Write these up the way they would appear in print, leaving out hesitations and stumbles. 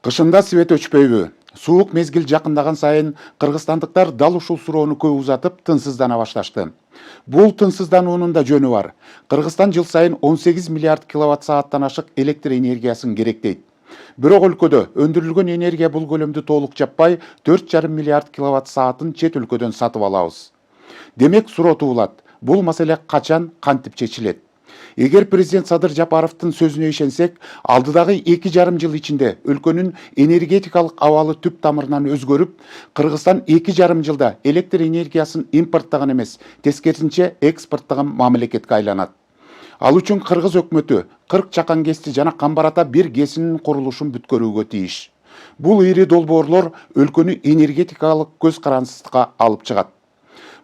Кышында свет өчпөйбү. Суук мезгил жакындаган сайын кыргызстандыктар дал ушул суроону көп узатып тынсыздана башташты. Бул тынсыздануунун да жөнү бар. Кыргызстан жыл сайын 18 миллиард киловатт сааттан ашык электр энергиясын керектейт. Бирок өлкөдө өндүрүлгөн энергия бул көлөмдү толук жаппай 4,5 миллиард киловатт саатын чет өлкөдөн сатып алабыз. Демек суроо туулат. Бул маселе качан, кантип чечилет? Эгер президент Садыр Жапаровдун сөзүнө ишенсек, алдыдагы 2,5 жыл ичинде өлкөнүн энергетикалык абалы түп тамырынан өзгөрүп, Кыргызстан 2,5 жылда электр энергиясын импорттаган эмес, тескерисинче экспорттаган мамлекетке айланат. Ал үчүн кыргыз өкмөтү 40 чакан кести жана Камбар-Ата 1 ГЭСинин курулушун бүткөрүүгө тийиш. Бул ири долбоорлор өлкөнү энергетикалык көз карансыздыкка алып чыгат.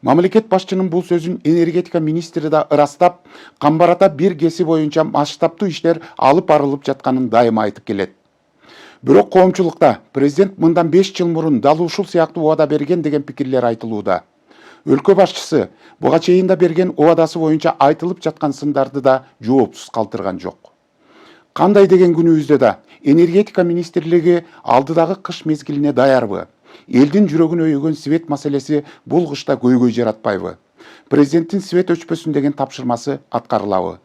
Мамлекет башчынын бул сөзүн энергетика министри да ырастап, Камбар-Ата 1 ГЭСи боюнча масштабтуу иштер алып барылып жатканын дайыма айтып келет. Бирок коомчулукта президент мындан 5 жыл мурун дал ушул сыяктуу убада берген деген пикирлер айтылууда. Өлкө башчысы буга чейин да берген убадасы боюнча айтылып жаткан сындарды да жоопсуз калтырган жок. Кандай деген күнүбүздө да энергетика министрлиги алдыдагы кыш мезгилине даярбы? Элдин жүрөгүн өйгөн свет маселеси бул кышта көйгөй жаратпайбы? Президенттин свет өчпөсүн деген тапшырмасы аткарылабы?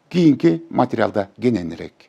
Кийинки материалда кененирээк.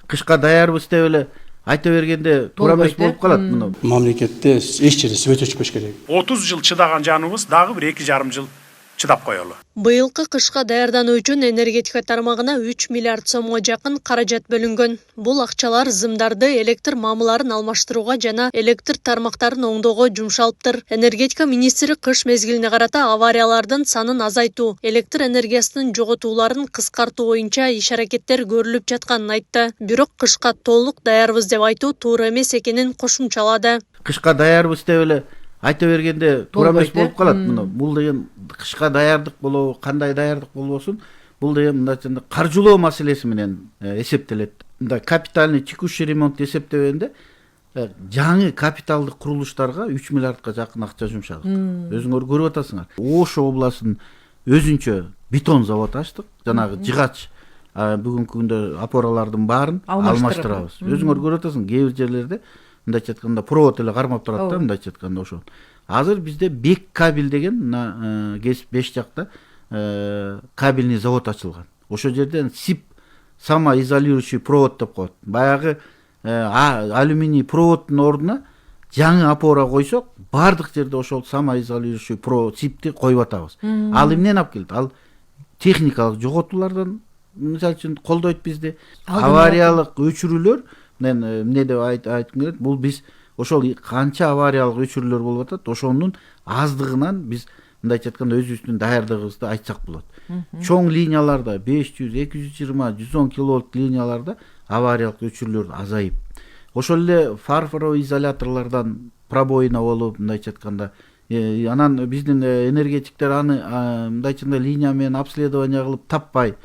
Кышка даярбыз деп эле айта бергенде туура эмес болуп калат муну. Мамлекетте эч жерде свет өчпөш керек. 30 жыл чыдаган жаныбыз дагы бир 2,5 жыл чыдап коелу. Быйылкы кышка даярдануу үчүн энергетика тармагына 3 миллиард сомго жакын каражат бөлүнгөн. Бул акчалар зымдарды электр мамыларын алмаштырууга жана электр тармактарын оңдоого жумшалыптыр. Энергетика министри кыш мезгилине карата авариялардын санын азайтуу, электр энергиясынын жоготууларын кыскартуу боюнча иш-аракеттер көрүлүп жатканын айтты. Бирок кышка толук даярбыз деп айтуу туура эмес экенин кошумчалады. Кышка даярбыз деп эле айта бергенде туура эмес болуп калат муну. Бул деген кышка даярдык болобу, кандай даярдык болбосун, бул деген мындайча каржылоо маселеси менен эсептелет. Мындай капитальный текущий ремонт эсептегенде жаңы капиталдык курулуштарга 3 миллиардка жакын акча жумшадык. Өзүңөр көрүп атасыңар. Ош областынын өзүнчө бетон завод ачтык. Жанагы жыгач бүгүнкү күндө опоралардын баарын алмаштырабыз. Өзүңөр көрүп атасың, кээ бир жерлерде мындайча айтканда провод эле кармап турат да, мындайча айтканда ошол. Азыр бизде Бек кабель деген мына ГЭС 5 жакта кабельный завод ачылган. Ошол жерден СИП самоизолирующий провод деп коет. Баягы алюминий проводдун ордуна жаңы опора койсок, бардык жерде ошол самоизолирующий провод СИПти коюп атабыз. Ал эмнени алып келет? Ал техникалык жоготуулардан мисалы үчүн колдойт бизди. Авариялык өчүрүүлөр эмне деп айткым келет? Бул биз ошол канча авариялык өчүрүүлөр болуп атат, ошонун аздыгынан биз мындайча айтканда өзүбүздүн даярдыгыбызды айтсак болот. Чоң линияларда 500, 220, 110 киловольт линияларда авариялык өчүрүүлөр азайып. Ошол эле фарфоровый изоляторлордон пробоина болуп, мындайча айтканда, анан биздин энергетиктер аны мындайча линия менен обследование кылып таппай,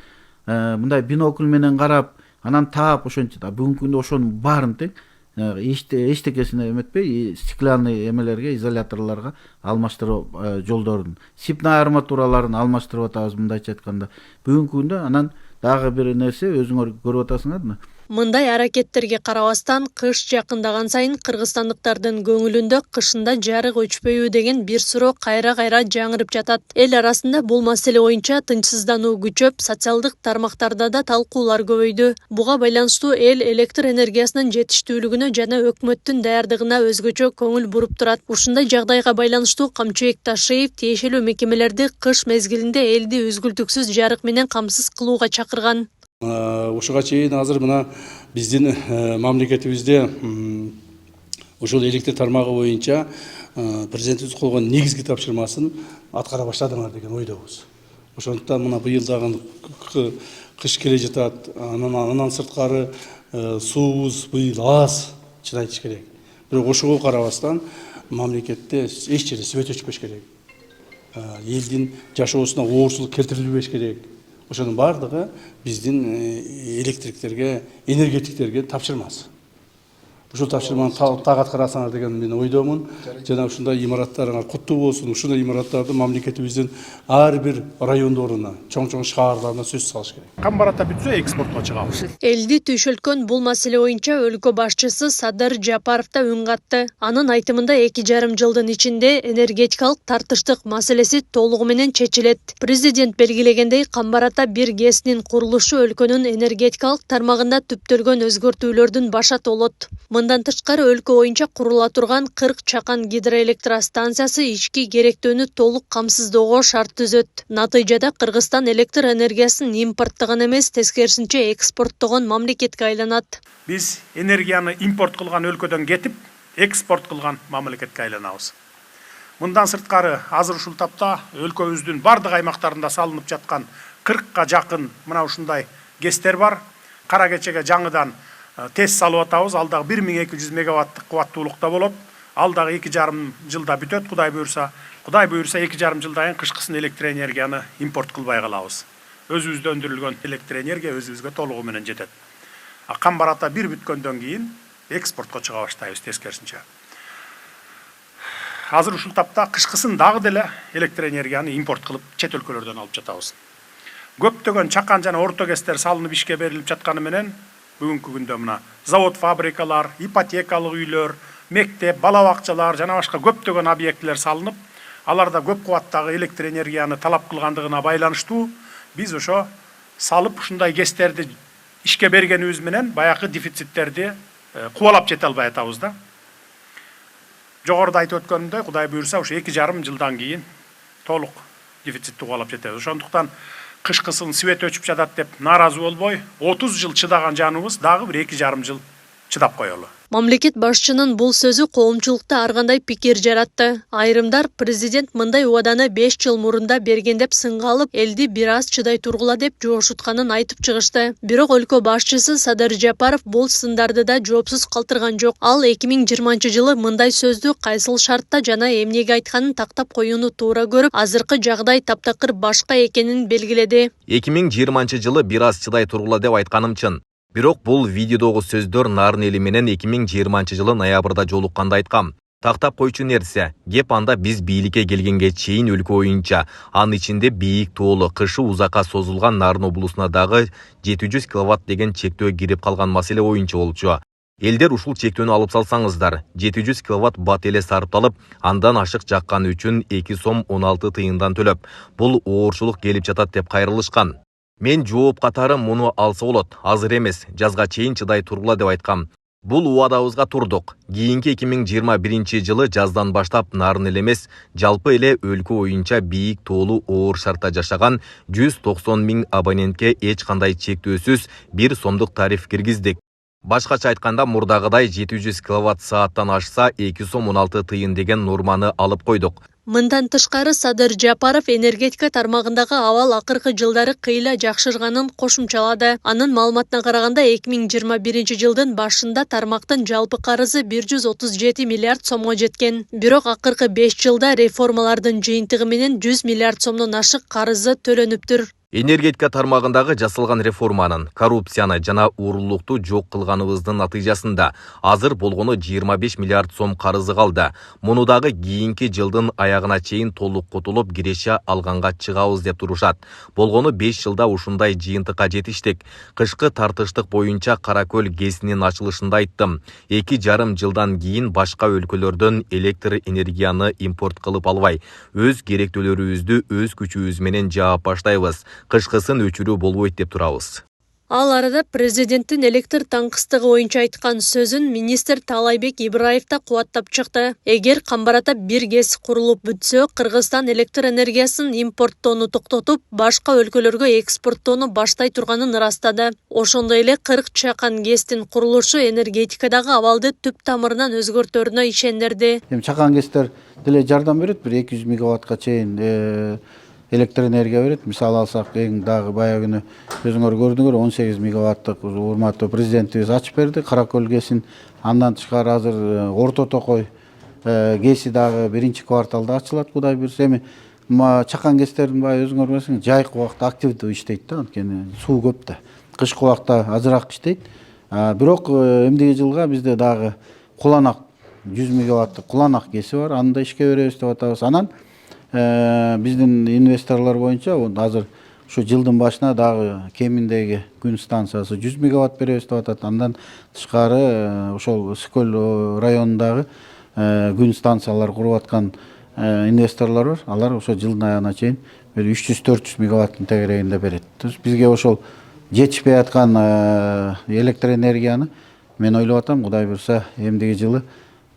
мындай бинокль менен карап, анан таап ошентип. Бүгүнкү күндө ошонун баарын тең эчтекесине эметпей, стеклянный эмелерге, изоляторлорго алмаштыруу жолдорун, сипный арматураларын алмаштырып атабыз мындайча айтканда. Бүгүнкү күндө анан дагы бир нерсе өзүңөр көрүп атасыңар. Мындай аракеттерге карабастан кыш жакындаган сайын кыргызстандыктардын көңүлүндө кышында жарык өчпөйбү деген бир суроо кайра-кайра жаңырып жатат. Эл арасында бул маселе боюнча тынчсыздануу күчөп, социалдык тармактарда да талкуулар көбөйдү. Буга байланыштуу эл электр энергиясынын жетиштүүлүгүнө жана өкмөттүн даярдыгына өзгөчө көңүл буруп турат. Ушундай жагдайга байланыштуу Камчыбек Ташиев тиешелүү мекемелерди кыш мезгилинде элди үзгүлтүксүз жарык менен камсыз кылууга чакырган. Ушуга чейин азыр мына биздин мамлекетибизде ошол электр тармагы боюнча президентибиз койгон негизги тапшырмасын аткара баштадыңар деген ойдобуз. Ошондуктан мына быйыл дагы кыш келе жатат, анан сырткары суубуз быйыл аз, чын айтыш керек. Бирок ошого карабастан мамлекетте эч жерде свет өчпөш керек. Элдин жашоосуна оорчулук келтирилбеш керек. Ошонун бардыгы биздин электриктерге, энергетиктерге тапшырмасы. ушул тапшырманы так аткарасыңар деген мен ойдомун. Жана ушундай имараттарыңар куттуу болсун. Ушундай имараттарды мамлекетибиздин ар бир райондоруна, чоң-чоң шаарларына сөз салыш керек. Камбарата бүтсө экспортко чыгабыз. Элди түйшөлткөн бул маселе боюнча өлкө башчысы Садыр Жапаров да үн катты. Анын айтымында 2,5 жылдын ичинде энергетикалык тартыштык маселеси толугу менен чечилет. Президент белгилегендей, Камбарата бир ГЭСнин курулушу өлкөнүн энергетикалык тармагында түптөлгөн өзгөртүүлөрдүн башат болот. Мындан тышкары өлкө боюнча курула турган 40 чакан гидроэлектростанциясы ички керектөөнү толук камсыздоого шарт түзөт. Натыйжада Кыргызстан электр энергиясын импорттогон эмес, тескерисинче экспорттогон мамлекетке айланат. Биз энергияны импорт кылган өлкөдөн кетип, экспорт кылган мамлекетке айланабыз. Мындан сырткары азыр ушул тапта өлкөбүздүн бардык аймактарында салынып жаткан 40ка жакын мына ушундай ГЭСтер бар. Кара кечеге жаңыдан тест салып атабыз. Алдагы 1200 мегаваттык кубаттуулукта болот. Алдагы 2,5 жылда бүтөт, Кудай буйрса 2,5 жылдан кийин кышкысын электр энергияны импорт кылбай калабыз. Өзүбүздө өндүрүлгөн электр энергия өзүбүзгө толугу менен жетет. Камбарата бир бүткөндөн кийин экспортко чыга баштайбыз тескерисинче. Азыр ушул тапта кышкысын дагы деле электр энергияны импорт кылып чет өлкөлөрдөн алып жатабыз. Көптөгөн чакан жана орто ГЭСтер салынып ишке берилип жатканы менен бүгүнкү күндө мына завод, фабрикалар, ипотекалык үйлөр, мектеп, бала бакчалар жана башка көптөгөн объектилер салынып, аларда көп кубаттагы электр энергияны талап кылгандыгына байланыштуу биз ошо салып ушундай ГЭСтерди ишке бергенибиз менен баягы дефициттерди кубалап жете албай атабыз да. Жогоруда айтып өткөнүмдөй, Кудай буйрса ушу 2,5 жылдан кийин толук дефицитти кубалап жетебиз. Ошондуктан кышкысын свет өчүп жатат деп нааразы болбой, 30 жыл чыдаган жаныбыз дагы бир 2,5 жыл чыдап коелу. Мамлекет башчынын бул сөзү коомчулукта ар кандай пикир жаратты. Айрымдар президент мындай убаданы 5 жыл мурунда берген деп сынга алып, элди бир аз чыдай тургула деп жоошутканын айтып чыгышты. Бирок өлкө башчысы Садыр Жапаров бул сындарды да жоопсуз калтырган жок. Ал 2020 жылы мындай сөздү кайсыл шартта жана эмнеге айтканын тактап коюуну туура көрүп, азыркы жагдай таптакыр башка экенин белгиледи. 2020 жылы бир аз чыдай тургула деп айтканым чын. Бирок бул видеодогу сөздөр нарын эли менен 2020 жылы ноябрда жолукканда айткам. Тактап койчу нерсе, кеп анда биз бийликке келгенге чейин өлкө боюнча, анын ичинде бийик тоолу, кышы узакка созулган Нарын облусуна дагы 700 киловатт деген чектөө кирип калган маселе боюнча болчу. Элдер ушул чектөөнү алып салсаңыздар, 700 киловатт бат эле сарпталып, андан ашык жакканы үчүн 2 сом 16 тыйындан төлөп, бул оорчулук келип жатат деп кайрылышкан. Мен жооп катары муну алса болот, азыр эмес, жазга чейин чыдай тургула деп айткам. Бул убадабызга турдук. Кийинки 2021 жылы жаздан баштап Нарын эле эмес, жалпы эле өлкө боюнча бийик тоолу оор шартта жашаган 190 000 абонентке эч кандай чектөөсүз 1 сомдук тариф киргиздик. Башкача айтканда, мурдагыдай 700 киловатт сааттан ашса 2 сом 16 тыйын деген норманы алып койдук. Мындан тышкары Садыр Жапаров энергетика тармагындагы абал акыркы жылдары кыйла жакшырганын кошумчалады. Анын маалыматына караганда 2021 жылдын башында тармактын жалпы карызы 137 миллиард сомго жеткен. Бирок акыркы 5 жылда реформалардын жыйынтыгы менен 100 миллиард сомдон ашык карызы төлөнүптүр. Энергетика тармагындагы жасалган реформанын, коррупцияны жана уурулукту жок кылганыбыздын натыйжасында азыр болгону 25 миллиард сом карызы калды. Муну дагы кийинки жылдын аягына чейин толук котулуп киреше алганга чыгабыз деп турушат. Болгону 5 жылда ушундай жыйынтыкка жетиштик. Кышкы тартыштык боюнча Каракөл ГЭСинин ачылышында айттым. 2,5 жылдан кийин башка өлкөлөрдөн электр энергияны импорт кылып албай, өз керектүүлөрүбүздү өз күчүбүз менен жаап баштайбыз. Кышкысын өчүрүү болбойт деп турабыз. Ал арада президенттин электр таңкыстыгы боюнча айткан сөзүн министр Таалайбек Ибраев да кубаттап чыкты. Эгер Камбарата бир ГЭС курулуп бүтсө, Кыргызстан электр энергиясын импорттоону токтотуп, башка өлкөлөргө экспорттоону баштай турганын ырастады. Ошондой эле 40 чакан ГЭСтин курулушу энергетикадагы абалды түп тамырынан өзгөртөрүнө ишендирди. Чакан ГЭСтер деле жардам берет, бир 200 мегаваттка чейин электр энергия берет. Мисалы алсак, эң дагы бая күнү өзүңөр көрдүңөр 18 мегаваттык урматтуу президентибиз ачып берди Каракөл ГЭСин. Андан тышкары азыр Орто Токой ГЭСи дагы биринчи кварталда ачылат, Кудай буйрса. Эми чакан ГЭСтердин бая өзүңөр көрсөңүз, жайкы убакта активдүү иштейт да, анткени суу көп да. Кышкы убакта азыраак иштейт. Бирок эмдиги жылга бизде дагы куланак 100 мегаватттык куланак кеси бар. Аны да ишке беребиз деп атабыз. Анан биздин инвесторлор боюнча азыр ушу жылдын башына дагы Кеминдеги күн станциясы 100 мегаватт беребиз деп атат. Андан тышкары ошол Скөл районундагы күн станциялар куруп аткан инвесторлор бар. Алар ошо жылдын аягына чейин бир 300-400 мегаваттын тегерегинде берет. Бизге ошол жетишпей аткан электр энергияны мен ойлоп атам, Кудай буйрса эмдиги жылы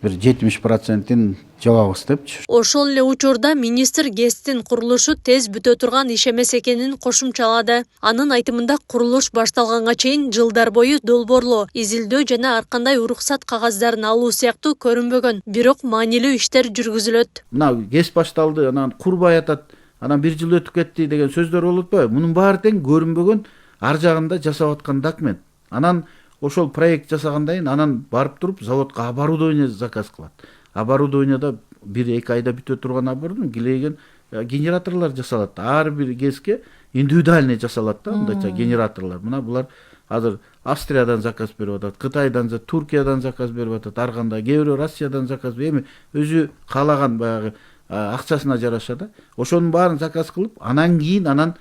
бир 70%-ин жабабыз депчи. Ошол эле учурда министр ГЭСтин курулушу тез бүтө турган иш эмес экенин кошумчалады. Анын айтымында курулуш башталганга чейин жылдар бою долбоорлоо, изилдөө жана ар кандай уруксат кагаздарын алуу сыяктуу көрүнбөгөн, бирок маанилүү иштер жүргүзүлөт. Мына ГЭС башталды, анан курбай атат, анан бир жыл өтүп кетти деген сөздөр болуп атпайбы? Мунун баары тең көрүнбөгөн ар жагында жасап аткан документ. Анан ошол проект жасагандан кийин анан барып туруп заводко оборудование заказ кылат. Оборудованияда 1-2 айда бүтө турган оборудование килейген генераторлор жасалат. Ар бир ГЭСке индивидуальный жасалат да, мындайча генераторлор. Мына булар азыр Австриядан заказ берип атат, Кытайдан, Туркиядан заказ берип атат, ар кандай, кээ бирөө Россиядан заказ берип, эми өзү каалаган баягы акчасына жараша да. Ошонун баарын заказ кылып, анан кийин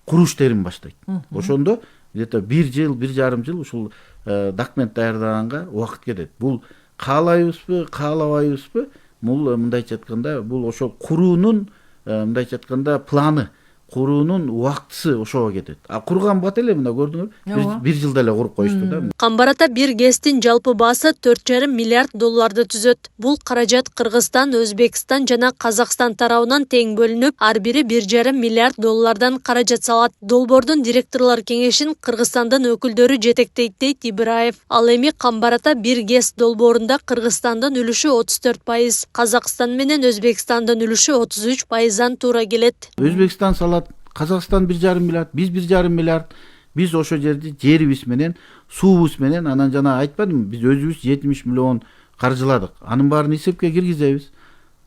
куруу иштерин баштайт. Ошондо где-то 1 жыл, 1,5 жыл ушул документ даярдаганга убакыт кетет. Бул каалайбызбы, каалабайбызбы? Бул мындайча айтканда, бул ошол куруунун мындайча айтканда планы, куруунун убактысы ошого кетет. Курган бат эле мына көрдүңөр, 1 жылда эле куруп коюшту да. Камбарата бир ГЭСтин жалпы баасы 4,5 миллиард долларды түзөт. Бул каражат Кыргызстан, Өзбекстан жана Казакстан тарабынан тең бөлүнүп, ар бири 1,5 миллиард доллардан каражат салат. Долбоордун директорлор кеңешин Кыргызстандын өкүлдөрү жетектейт дейт Ибраев. Ал эми Камбарата бир ГЭС долбоорунда Кыргызстандын үлүшү 34%, Казакстан менен Өзбекстандын үлүшү 33%дан туура келет. Өзбекстан салат, Казакстан 1,5 миллиард, биз 1,5 миллиард. Биз ошо жерди жерибиз менен, суубуз менен, анан жана айтпадымбы, биз өзүбүз 70 миллион каржыладык. Анын баарын эсепке киргизебиз.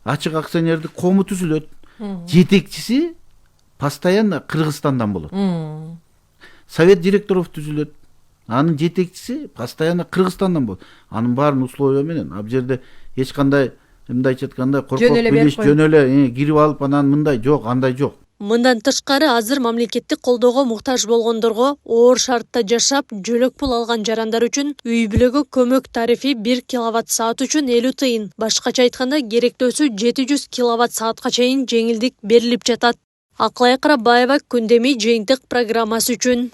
Ачык акционердик кому түзүлөт. Жетекчиси постоянно Кыргызстандан болот. Совет директоров түзүлөт. Анын жетекчиси постоянно Кыргызстандан болот. Анын баарын условия менен, ал жерде эч кандай мындайча айтканда коркок билиш жөн эле кирип алып анан мындай жок, андай жок. Мындан тышкары азыр мамлекеттик колдоого муктаж болгондорго оор шартта жашап, жөлөк пул алган жарандар үчүн үй бүлөгө көмөк тарифи 1 киловатт саат үчүн 50 тыйын. Башкача айтканда керектөөсү 700 киловатт саатка чейин жеңилдик берилип жатат. Акылай Карабаева, Күндемий жыйынтык программасы үчүн.